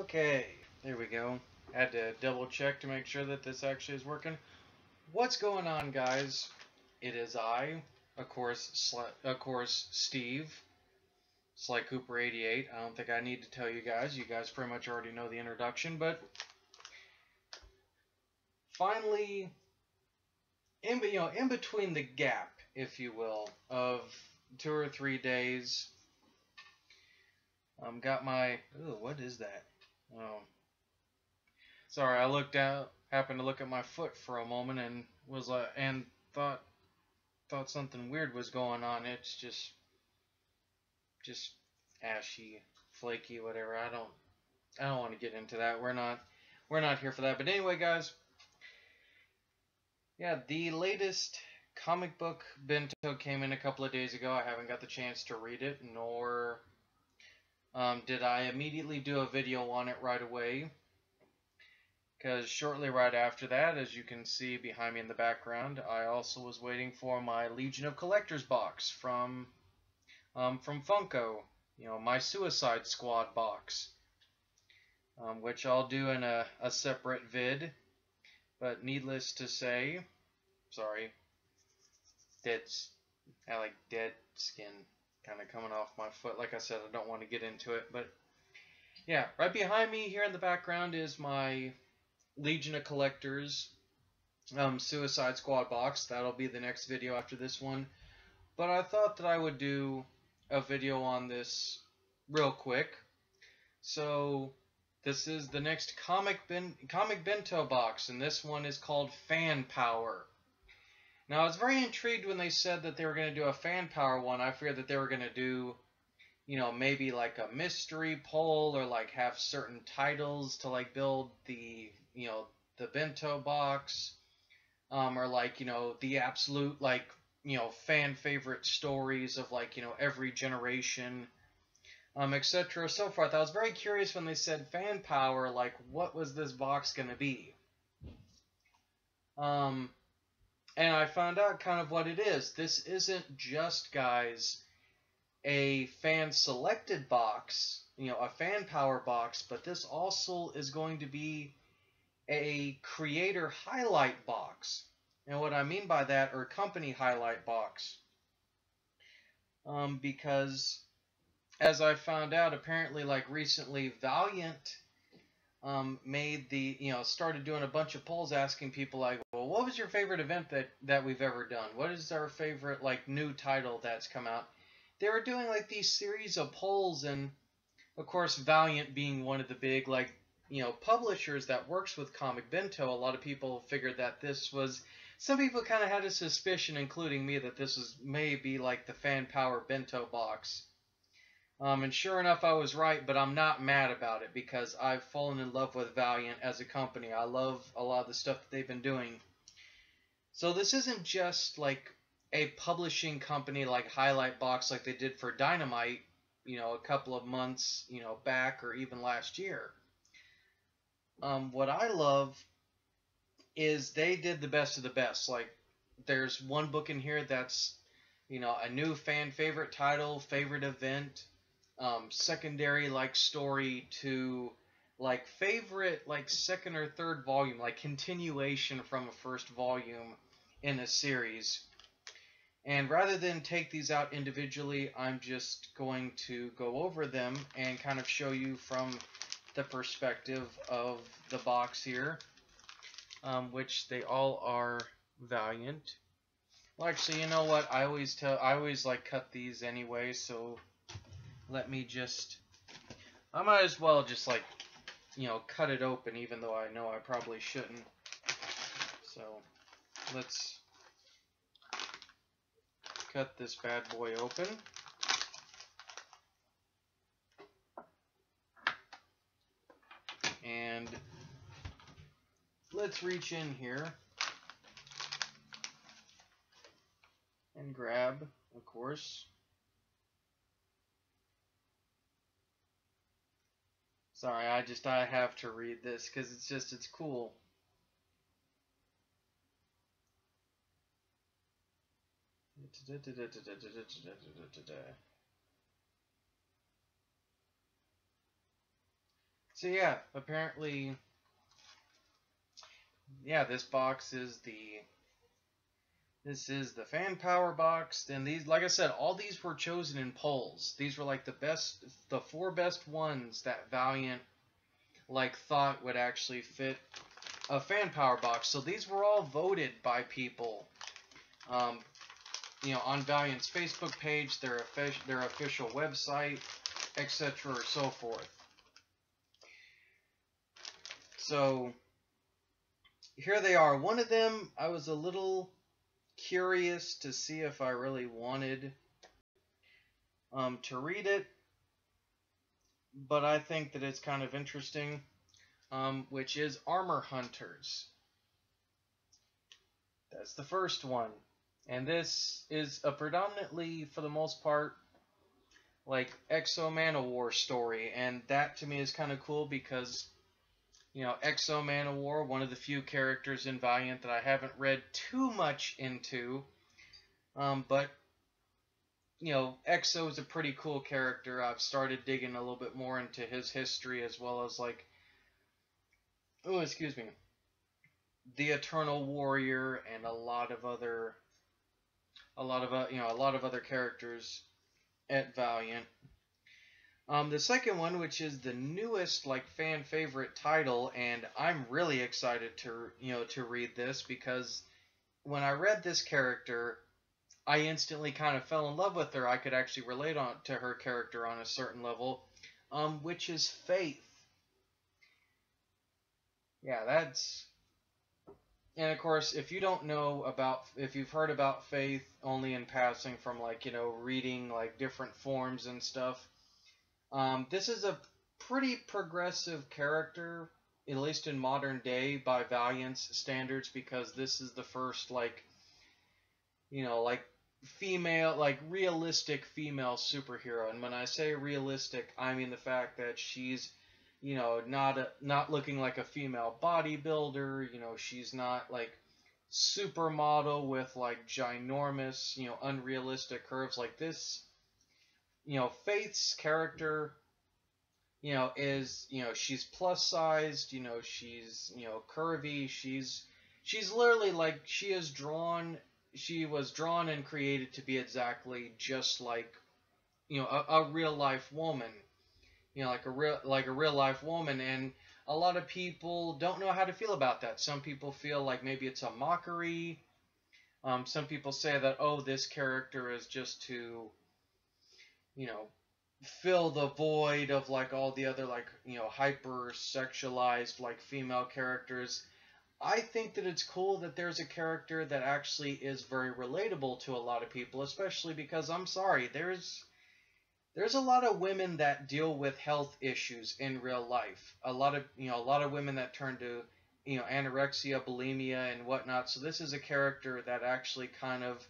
Okay, there we go. Had to double check to make sure that this actually is working. What's going on, guys? It is I, of course, Steve, Sly Cooper 88. I don't think I need to tell you guys. You guys pretty much already know the introduction, but finally, in between the gap, if you will, of 2 or 3 days, got my. Ooh, what is that? Oh, sorry, I looked out, happened to look at my foot for a moment, and was like, and thought something weird was going on. It's just ashy, flaky, whatever. I don't want to get into that. We're not here for that. But anyway, guys, yeah, the latest comic book Bento came in a couple of days ago. I haven't got the chance to read it, nor did I immediately do a video on it right away. Because shortly right after that, as you can see behind me in the background, I also was waiting for my Legion of Collectors box from Funko. My Suicide Squad box, which I'll do in a separate vid. But needless to say, sorry, I like dead skin kind of coming off my foot. Like I said, I don't want to get into it, but yeah, right behind me here in the background is my Legion of Collectors Suicide Squad box. That'll be the next video after this one. But I thought that I would do a video on this real quick. So this is the next comic Bento box, and this one is called Fan Power. Now I was very intrigued when they said that they were going to do a Fan Power one. I feared that they were going to do, maybe like a mystery poll, or like have certain titles to like build the Bento box, or like the absolute like fan favorite stories of like every generation, etc. So forth. I was very curious when they said Fan Power, like what was this box gonna be? And I found out kind of what it is. This isn't just, guys, a fan selected box, a Fan Power box, but this also is going to be a creator highlight box. And what I mean by that, or company highlight box, because as I found out, apparently, like recently, Valiant made started doing a bunch of polls asking people like, well, what was your favorite event that we've ever done? What is our favorite like new title that's come out? They were doing like these series of polls, and of course, Valiant being one of the big like publishers that works with Comic Bento, a lot of people figured that this was. Some people kind of had a suspicion, including me, that this was maybe like the Fan Power Bento box. And sure enough, I was right, but I'm not mad about it because I've fallen in love with Valiant as a company. I love a lot of the stuff that they've been doing. So this isn't just like a publishing company like highlight box like they did for Dynamite, a couple of months, back, or even last year. What I love is they did the best of the best. Like, there's one book in here that's, a new fan favorite title, favorite event, secondary like story to like favorite like second or third volume, like continuation from a first volume in a series. And rather than take these out individually, I'm just going to go over them and kind of show you from the perspective of the box here, which they all are Valiant. Well, actually, you know what? I always like cut these anyway, so let me just. I might as well just like, cut it open, even though I know I probably shouldn't. So let's cut this bad boy open. And let's reach in here and grab, of course. Sorry, I have to read this because it's cool. So yeah, apparently, yeah, this is the fan power box. And these, like I said, all these were chosen in polls. These were like the four best ones that Valiant like thought would actually fit a fan power box. So these were all voted by people, um, on Valiant's Facebook page, their official website, etc., or so forth. So here they are. One of them, I was a little curious to see if I really wanted to read it, but I think that it's kind of interesting, which is Armor Hunters. That's the first one. And this is a predominantly, for the most part, like Exo Manowar story. And that to me is kind of cool because, Exo Manowar, one of the few characters in Valiant that I haven't read too much into. But Exo is a pretty cool character. I've started digging a little bit more into his history as well as like, oh, excuse me, the Eternal Warrior and a lot of other characters at Valiant. The second one, which is the newest like fan favorite title, and I'm really excited to read this because when I read this character, I instantly kind of fell in love with her. I could actually relate to her character on a certain level, which is Faith. Yeah, that's. And of course, if you've heard about Faith only in passing from like, reading like different forms and stuff, this is a pretty progressive character, at least in modern day by Valiant's standards, because this is the first like female, like realistic female superhero. And when I say realistic, I mean the fact that she's, not looking like a female bodybuilder. She's not like supermodel with like ginormous, unrealistic curves like this. Faith's character, is, she's plus sized, she's, curvy, she's literally like she was drawn and created to be exactly just like, a real life woman, like a real life woman. And a lot of people don't know how to feel about that. Some people feel like maybe it's a mockery. Some people say that, oh, this character is just to, you know, fill the void of like all the other like, hyper sexualized like female characters. I think that it's cool that there's a character that actually is very relatable to a lot of people, especially because I'm sorry, there's a lot of women that deal with health issues in real life. A lot of women that turn to, anorexia, bulimia, and whatnot. So this is a character that actually kind of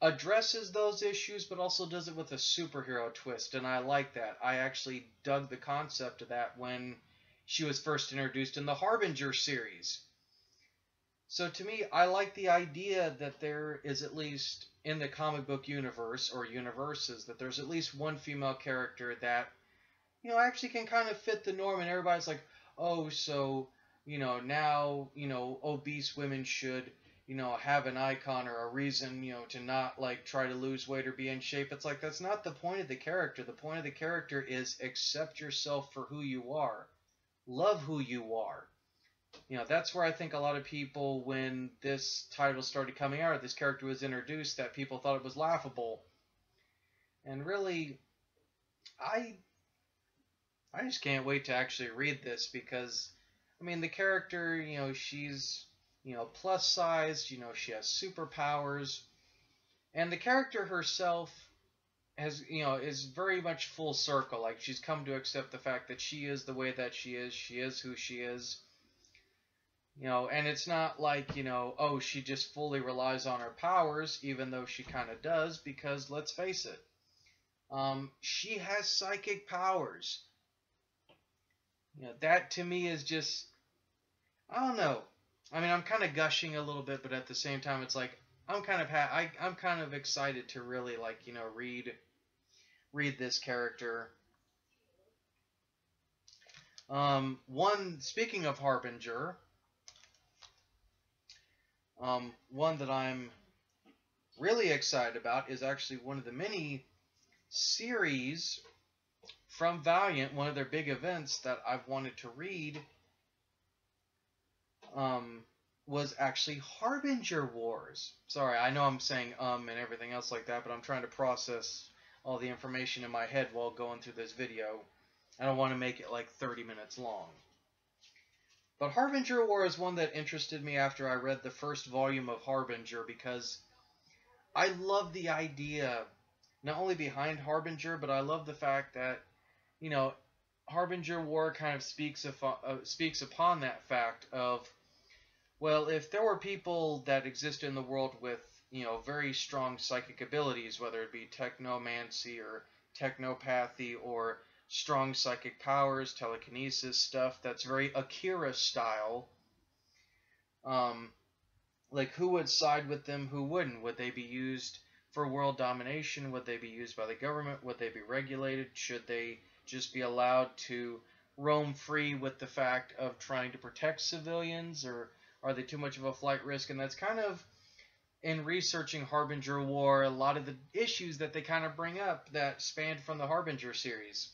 addresses those issues, but also does it with a superhero twist, and I like that. I actually dug the concept of that when she was first introduced in the Harbinger series. So to me, I like the idea that there is at least in the comic book universe or universes that there's at least one female character that actually can kind of fit the norm, and everybody's like, oh, so now obese women should have an icon or a reason to not like try to lose weight or be in shape. It's like that's not the point of the character. The point of the character is accept yourself for who you are, love who you are. That's where I think a lot of people, when this title started coming out, or this character was introduced, that people thought it was laughable. And really, I just can't wait to actually read this because, I mean, the character, she's, plus sized, she has superpowers, and the character herself has, is very much full circle. Like, she's come to accept the fact that she is the way that she is who she is. And it's not like, oh, she just fully relies on her powers, even though she kind of does, because let's face it, she has psychic powers. That to me is just, I don't know. I mean, I'm kind of gushing a little bit, but at the same time, it's like I'm kind of excited to really like read this character. Speaking of Harbinger, one that I'm really excited about is actually one of the many series from Valiant, one of their big events that I've wanted to read, was actually Harbinger Wars. Sorry, I know I'm saying and everything else like that, but I'm trying to process all the information in my head while going through this video. I don't want to make it like 30 minutes long. But Harbinger War is one that interested me after I read the first volume of Harbinger, because I love the idea not only behind Harbinger, but I love the fact that, you know, Harbinger War kind of speaks upon that fact of, well, if there were people that exist in the world with, you know, very strong psychic abilities, whether it be technomancy or technopathy or strong psychic powers, telekinesis stuff that's very Akira style, like who would side with them, who wouldn't? Would they be used for world domination? Would they be used by the government? Would they be regulated? Should they just be allowed to roam free with the fact of trying to protect civilians, or are they too much of a flight risk? And that's kind of, in researching Harbinger War, a lot of the issues that they kind of bring up that spanned from the Harbinger series.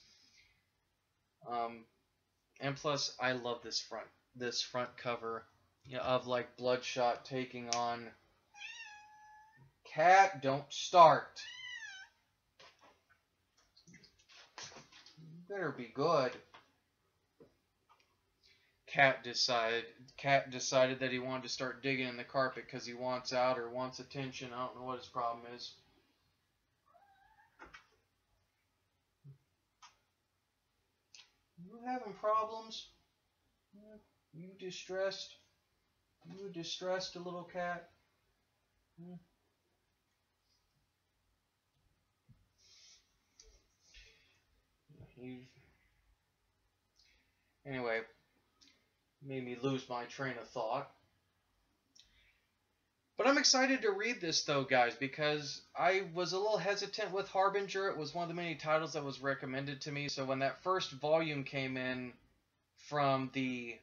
And plus, I love this front cover, you know, of like Bloodshot taking on Cat. Don't start. You better be good. Cat decided that he wanted to start digging in the carpet because he wants out or wants attention. I don't know what his problem is. You having problems? You distressed? You distressed, a little cat? Anyway, made me lose my train of thought. But I'm excited to read this, though, guys, because I was a little hesitant with Harbinger. It was one of the many titles that was recommended to me. So when that first volume came in from the,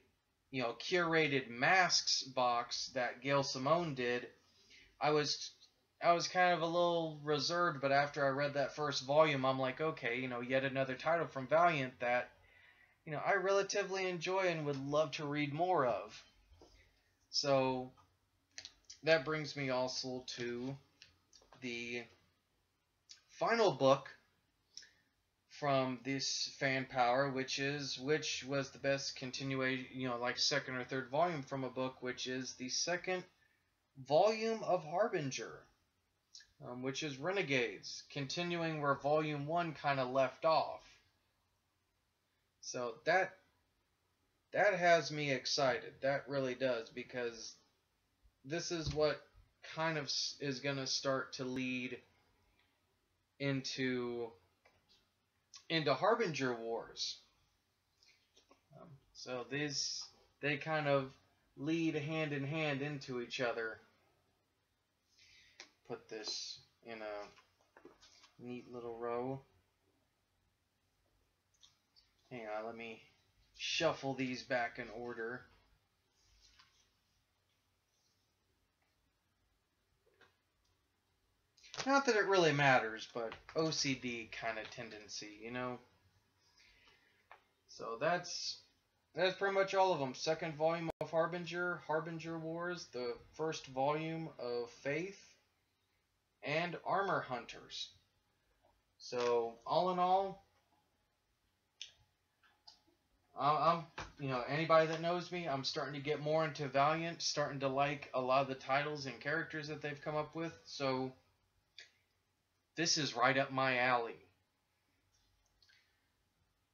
you know, curated masks box that Gail Simone did, I was kind of a little reserved. But after I read that first volume, I'm like, okay, you know, yet another title from Valiant that, you know, I relatively enjoy and would love to read more of. So that brings me also to the final book from this fan power, which was the best continuation, you know, like second or third volume from a book, which is the second volume of Harbinger, which is Renegades, continuing where volume 1 kind of left off. So that has me excited. That really does, because this is what kind of is going to start to lead into Harbinger Wars. So they kind of lead hand in hand into each other. Put this in a neat little row. Hang on, let me shuffle these back in order. Not that it really matters, but OCD kind of tendency, you know? So that's pretty much all of them. Second volume of Harbinger, Harbinger Wars, the first volume of Faith, and Armor Hunters. So, all in all, I'm, you know, anybody that knows me, I'm starting to get more into Valiant, starting to like a lot of the titles and characters that they've come up with. So this is right up my alley.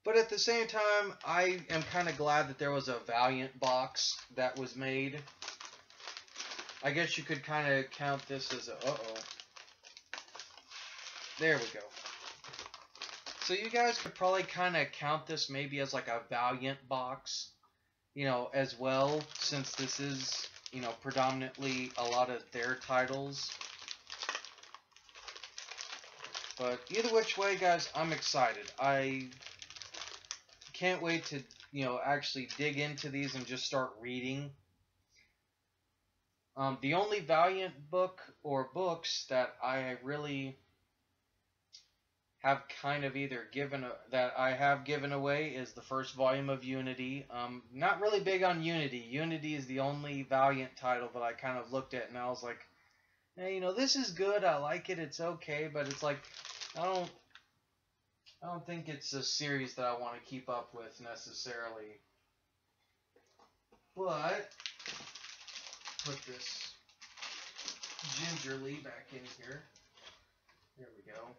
But at the same time, I am kind of glad that there was a Valiant box that was made. I guess you could kind of count this as a... Uh-oh. There we go. So you guys could probably kind of count this maybe as like a Valiant box, you know, as well, since this is, you know, predominantly a lot of their titles. But either which way, guys, I'm excited. I can't wait to actually dig into these and just start reading. The only Valiant book or books that I really have kind of either that I have given away is the first volume of Unity. Not really big on Unity. Unity is the only Valiant title that I kind of looked at and I was like, hey, this is good. I like it. It's okay, but it's like I don't think it's a series that I want to keep up with necessarily. But put this gingerly back in here. There we go.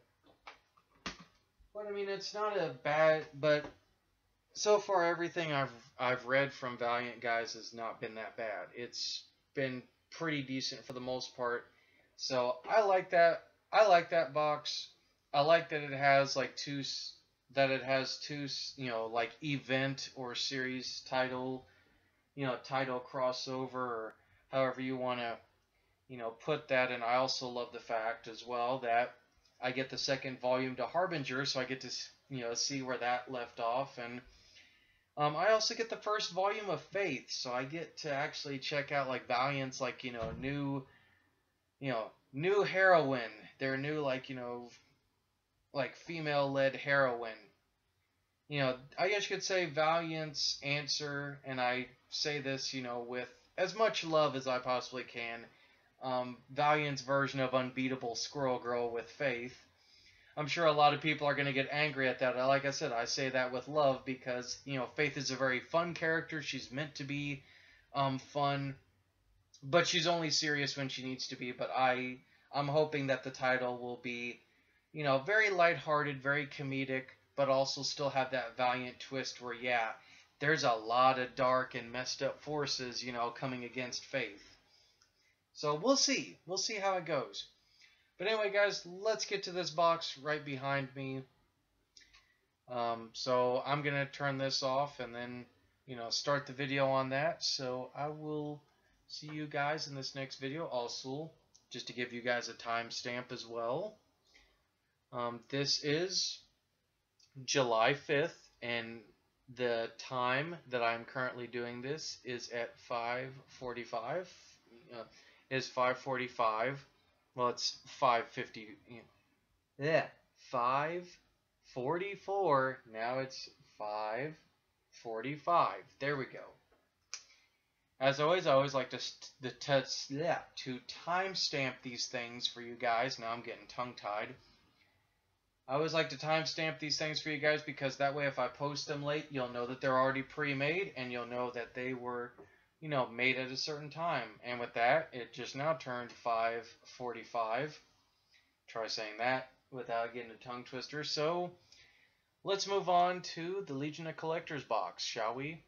But I mean, it's not a bad. But so far, everything I've read from Valiant guys has not been that bad. It's been pretty decent for the most part. So I like that. I like that box. I like that it has like two, like event or series title, title crossover or however you want to, put that. And I also love the fact as well that I get the second volume to Harbinger, so I get to, see where that left off. And I also get the first volume of Faith, so I get to actually check out like Valiant's like, new heroine, their new like female-led heroine. I guess you could say Valiant's answer, and I say this, with as much love as I possibly can. Valiant's version of Unbeatable Squirrel Girl with Faith. I'm sure a lot of people are going to get angry at that. Like I said, I say that with love because, Faith is a very fun character. She's meant to be fun, but she's only serious when she needs to be. But I'm hoping that the title will be, very lighthearted, very comedic, but also still have that Valiant twist where, yeah, there's a lot of dark and messed up forces, coming against Faith. So we'll see. We'll see how it goes. But anyway, guys, let's get to this box right behind me. So I'm going to turn this off and then, start the video on that. So I will see you guys in this next video. Also, just to give you guys a timestamp as well. This is July 5th, and the time that I'm currently doing this is at 5:45. Is 5:45. Well, it's 5:50. Yeah, 5:44. Now it's 5:45. There we go. As always, I always like to timestamp these things for you guys. Now I'm getting tongue-tied. I always like to timestamp these things for you guys because that way if I post them late, you'll know that they're already pre-made and you'll know that they were, made at a certain time. And with that, it just now turned 5:45. Try saying that without getting a tongue twister. So let's move on to the Legion of Collectors box, shall we?